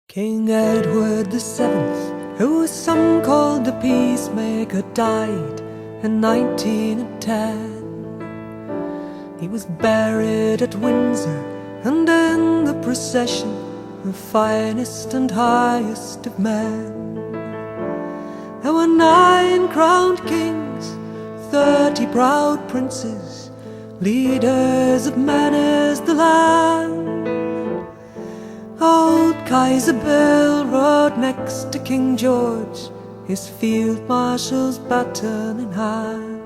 King Edward VII, who was some called the Peacemaker, died in 1910. He was buried at Windsor, and in the procession, the finest and highest of men. There were 9 crowned kings, 30 proud princes, leaders of men as the land. Old Kaiser Bill rode next to King George, his field marshal's baton in hand.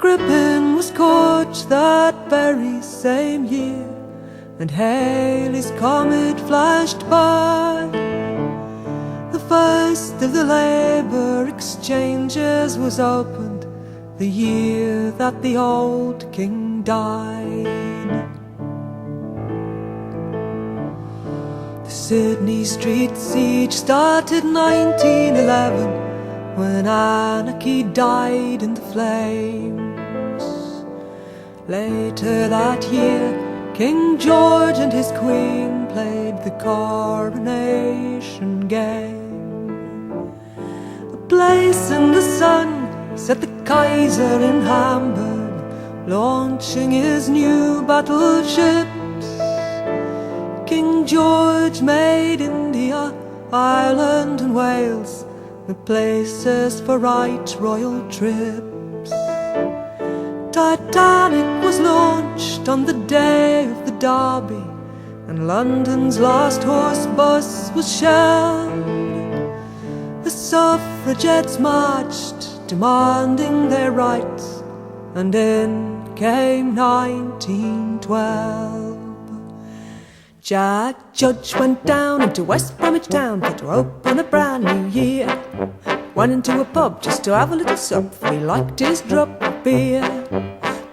Crippen was coach that very same year, and Halley's comet flashed by. The first of the labour exchanges was opened the year that the old king died. The Sydney Street siege started 1911, when anarchy died in the flames. Later that year, King George and his queen played the coronation game. A place in the sun set the Kaiser in Hamburg, launching his new battleships. King George made India, Ireland and Wales the places for right royal trips. Titanic was launched on the day of the Derby, and London's last horse bus was shelled. The suffragettes marched, demanding their rights, and in came 1912. Jack Judge went down into West Bromwich Town to open a brand new year. Went into a pub just to have a little sup, for he liked his drop of beer.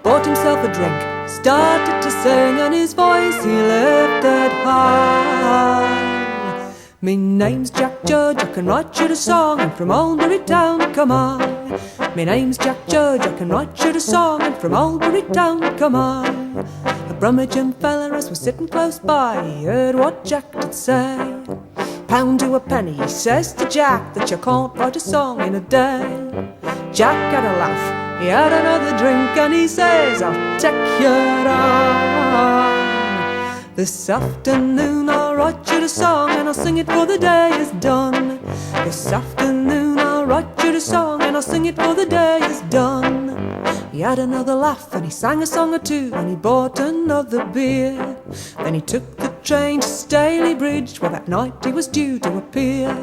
Bought himself a drink, started to sing, and his voice he lifted high. Me name's Jack Judge, I can write you a song, and from Albury Town come I. Me name's Jack Judge, I can write you a song, and from Albury Town come I. A brummaging fella as was sitting close by, he heard what Jack did say. Pound to a penny, he says to Jack, that you can't write a song in a day. Jack had a laugh, he had another drink, and he says, I'll take you on. This afternoon I'll write you a song, and I'll sing it before the day is done. This afternoon I'll write you a song, and I'll sing it before the day is done. He had another laugh, and he sang a song or two, and he bought another beer. Then he took the train to Staley Bridge, where that night he was due to appear.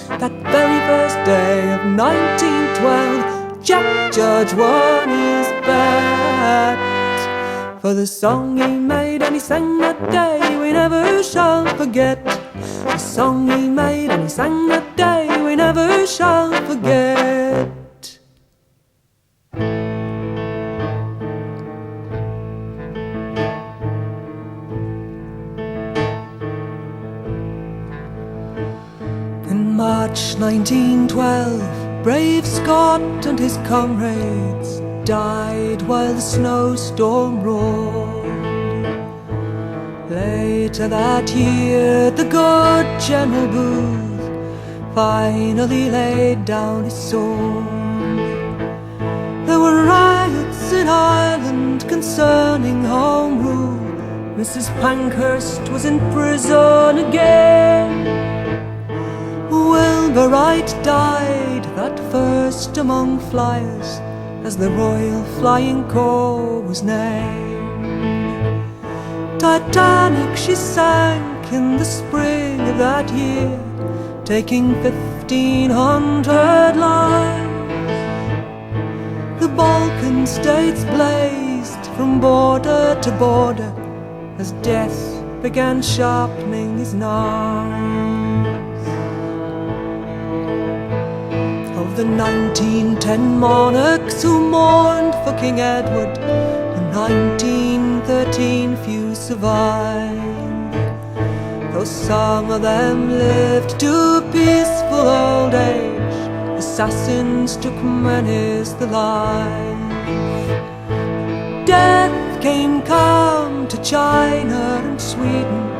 That very first day of 1912, Jack Judge won his bet. For the song he made and he sang that day, we never shall forget. The song he made and he sang that day, we never shall forget. In March 1912, brave Scott and his comrades died while the snowstorm roared. Later that year, the good General Booth finally laid down his sword. There were riots in Ireland concerning Home Rule. Mrs. Pankhurst was in prison again. Wilbur Wright died, that first among flyers, as the Royal Flying Corps was named. Titanic she sank in the spring of that year, taking 1,500 lives. The Balkan states blazed from border to border, as death began sharpening his knife. Of the 1910 monarchs who mourned for King Edward, in 1913 few survived. Though some of them lived to a peaceful old age, assassins took many's the life. Death came calm to China and Sweden,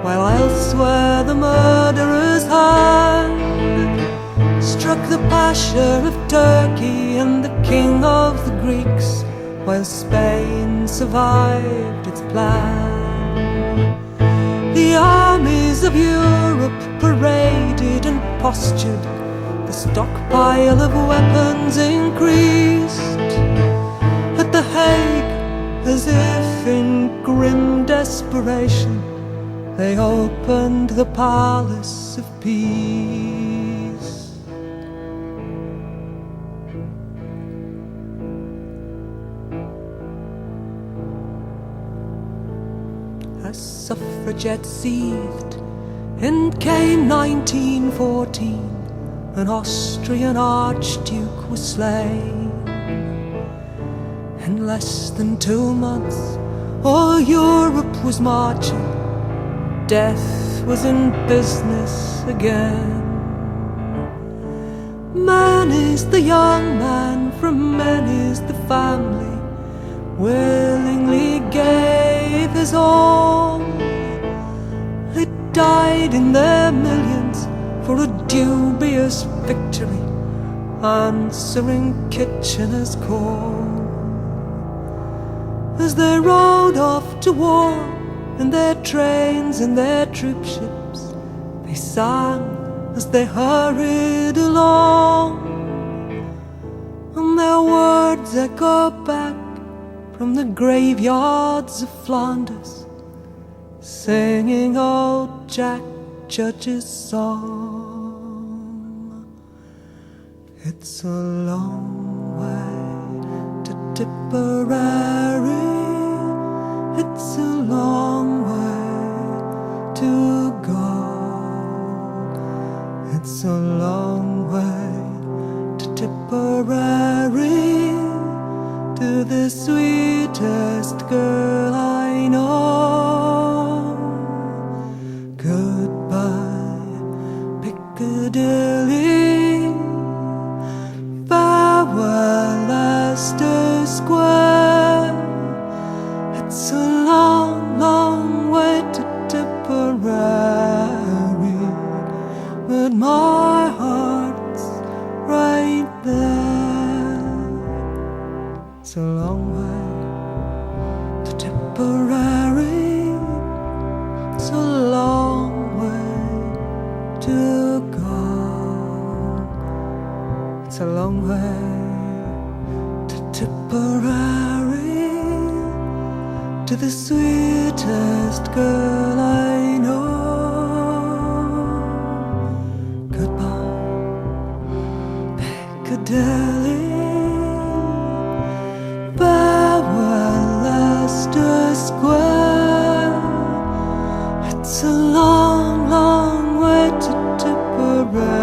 while elsewhere the murderer's hand struck the Pasha of Turkey and the King of the Greeks, while Spain survived its plan. The armies of Europe paraded and postured, the stockpile of weapons increased. At The Hague, as if in grim desperation, they opened the Palace of Peace. As suffragettes seethed, and came 1914, an Austrian archduke was slain. In less than 2 months, all Europe was marching. Death was in business again. Man is the young man, from men is the family, willingly gave his all. It died in their millions for a dubious victory, answering Kitchener's call. As they rode off to war in their trains and their troop ships, they sang as they hurried along, and their words echo back from the graveyards of Flanders, singing old Jack Judge's song. It's a long way to Tipperary, it's a long way to go. It's a long way to Tipperary, to the sweetest girl I know. Goodbye, Piccadilly, farewell, Leicester Square. It's a long, long way to Tipperary, but my heart's right there. It's a long way to Tipperary, it's a long way to go. It's a long way to Tipperary, to the sweetest girl I know. Goodbye, Piccadilly, farewell, Leicester Square. It's a long, long way to Tipperary,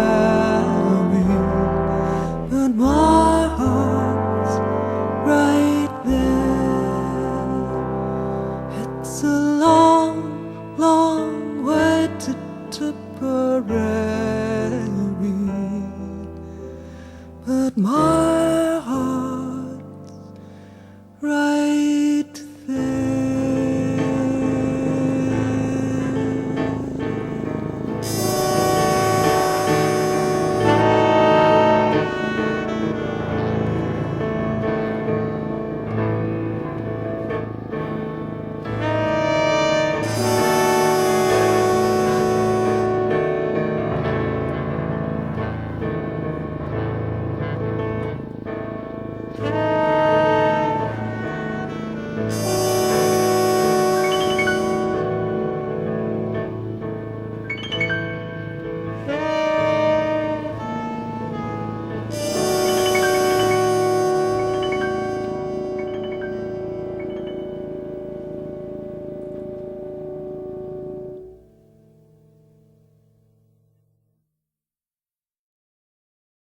but my heart's right there. It's a long, long way to Tipperary, but my